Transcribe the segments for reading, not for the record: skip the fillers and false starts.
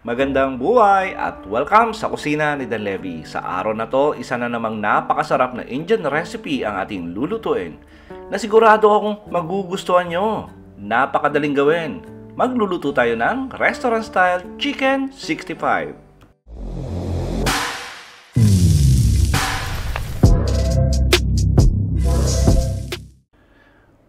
Magandang buhay at welcome sa kusina ni Dan Levy. Sa araw na to, isa na namang napakasarap na Indian recipe ang ating lulutuin na sigurado akong magugustuhan nyo. Napakadaling gawin. Magluluto tayo ng restaurant style chicken 65.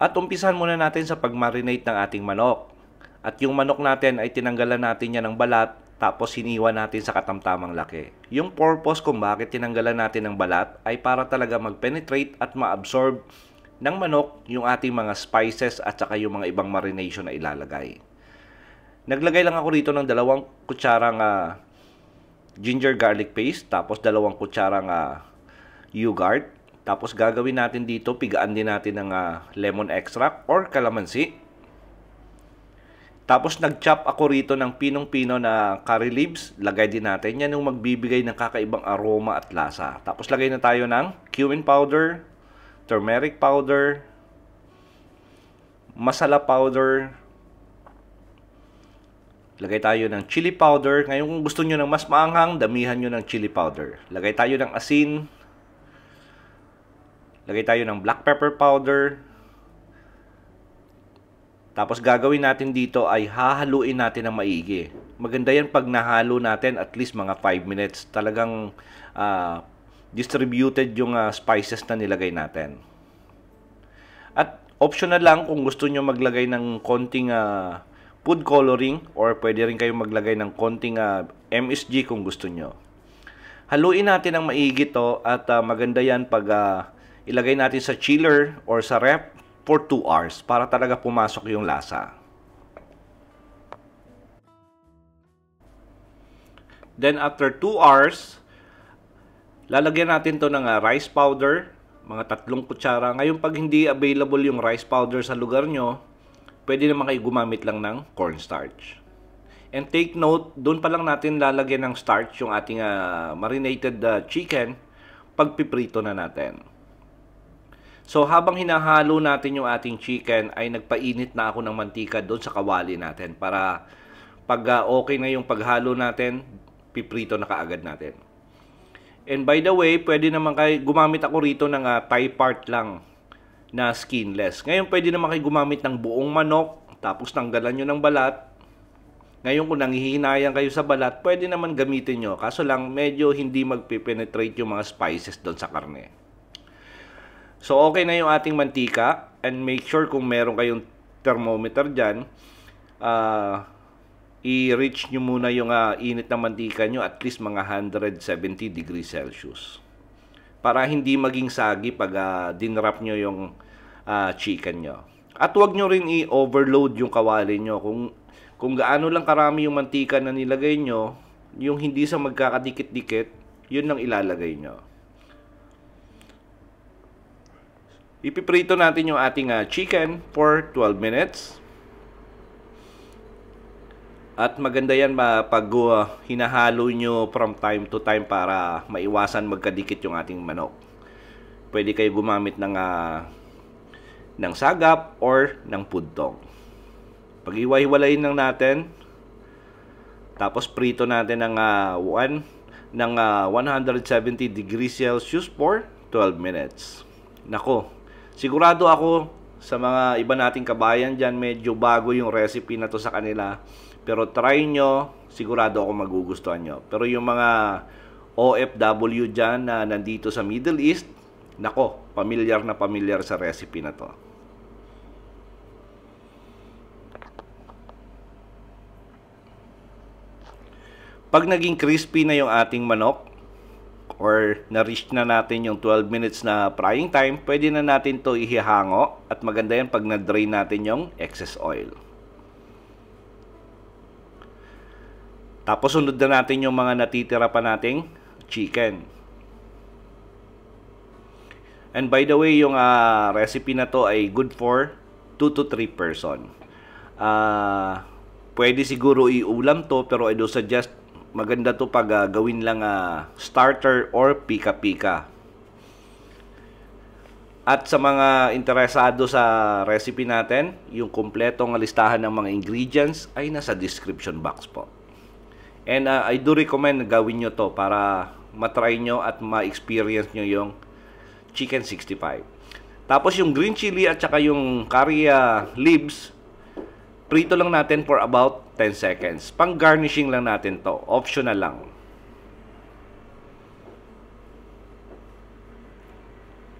At umpisahan muna natin sa pag-marinate ng ating manok. At yung manok natin ay tinanggalan natin yan ng balat, tapos hiniwa natin sa katamtamang laki. Yung purpose kung bakit tinanggalan natin ng balat ay para talaga mag-penetrate at ma-absorb ng manok yung ating mga spices at saka yung mga ibang marination na ilalagay. Naglagay lang ako rito ng 2 kutsarang ginger garlic paste, tapos 2 kutsarang yogurt. Tapos gagawin natin dito, pigaan din natin ng lemon extract or calamansi. Tapos nag-chop ako rito ng pinong-pino na curry leaves. Lagay din natin. Yan yung magbibigay ng kakaibang aroma at lasa. Tapos lagay na tayo ng cumin powder, turmeric powder, masala powder. Lagay tayo ng chili powder. Ngayon kung gusto nyo ng mas maanghang, damihan nyo ng chili powder. Lagay tayo ng asin. Lagay tayo ng black pepper powder. Tapos gagawin natin dito ay hahaluin natin ng maigi. Maganda yan pag nahalo natin at least mga 5 minutes. Talagang distributed yung spices na nilagay natin. At optional lang kung gusto nyo maglagay ng konting food coloring or pwede rin kayong maglagay ng konting MSG kung gusto nyo. Haluin natin ng maigi to at maganda yan pag ilagay natin sa chiller or sa ref for 2 hours para talaga pumasok yung lasa. Then after 2 hours, lalagyan natin to ng rice powder, mga 3 kutsara. Ngayon pag hindi available yung rice powder sa lugar nyo, pwede naman kayo gumamit lang ng cornstarch. And take note, doon pa lang natin lalagyan ng starch yung ating marinated chicken pag piprito na natin. So habang hinahalo natin yung ating chicken ay nagpainit na ako ng mantika doon sa kawali natin para pag okay na yung paghalo natin, piprito na kaagad natin. And by the way, pwede naman kayo gumamit ako rito ng thigh part lang na skinless. Ngayon pwede naman kayo gumamit ng buong manok tapos tanggalan nyo ng balat. Ngayon kung nanghihinayang kayo sa balat, pwede naman gamitin nyo. Kaso lang medyo hindi magpipenetrate yung mga spices doon sa karne. So, okay na yung ating mantika. And make sure kung meron kayong thermometer dyan, i-reach nyo muna yung init na mantika nyo at least mga 170 degrees Celsius. Para hindi maging sagi pag dinwrap nyo yung chicken nyo. At huwag nyo rin i-overload yung kawali nyo. Kung gaano lang karami yung mantika na nilagay nyo, yung hindi sa magkakadikit-dikit, yun lang ilalagay nyo. Ipiprito natin yung ating chicken for 12 minutes. At maganda yan pag hinahalo nyo from time to time para maiwasan magkadikit yung ating manok. Pwede kayo gumamit ng sagap or ng pudtong. Pag-iwa-hiwalayin lang natin. Tapos prito natin ng 170 degrees Celsius for 12 minutes. Nako, sigurado ako sa mga iba nating kabayan dyan, medyo bago yung recipe na to sa kanila. Pero try nyo, sigurado ako magugustuhan nyo. Pero yung mga OFW dyan na nandito sa Middle East, nako, pamilyar na pamilyar sa recipe na to. Pag naging crispy na yung ating manok, or na-reach na natin yung 12 minutes na frying time, pwede na natin to ihihango at maganda yan pag na-drain natin yung excess oil. Tapos sunod na natin yung mga natitira pa nating chicken. And by the way, yung recipe na to ay good for 2 to 3 person. Pwede siguro iulam to, pero I do suggest maganda to pag gawin lang starter or pika-pika. At sa mga interesado sa recipe natin, yung kumpletong listahan ng mga ingredients ay nasa description box po. And I do recommend na gawin nyo to para matry nyo at ma-experience nyo yung chicken 65. Tapos yung green chili at saka yung curry leaves, prito lang natin for about 10 seconds. Pang garnishing lang natin to, optional lang.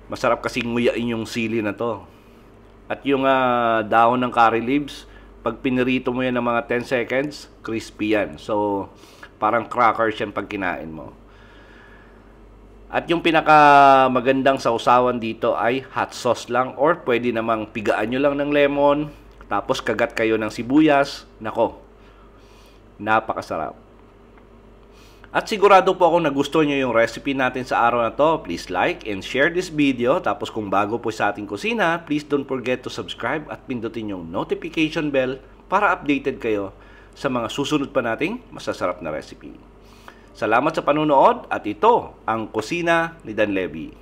Masarap kasi nguyain yung sili na to. At yung dahon ng curry leaves, pag pinirito mo yan ng mga 10 seconds, crispy yan. So, parang crackers yan pag kinain mo. At yung pinaka magandang sausawan dito ay hot sauce lang, or pwede namang pigaan nyo lang ng lemon, tapos kagat kayo ng sibuyas. Nako, napakasarap. At sigurado po ako na gusto nyo yung recipe natin sa araw na to. Please like and share this video. Tapos kung bago po sa ating kusina, please don't forget to subscribe at pindutin yung notification bell para updated kayo sa mga susunod pa nating masasarap na recipe. Salamat sa panunood at ito ang Kusina ni Dan Levy.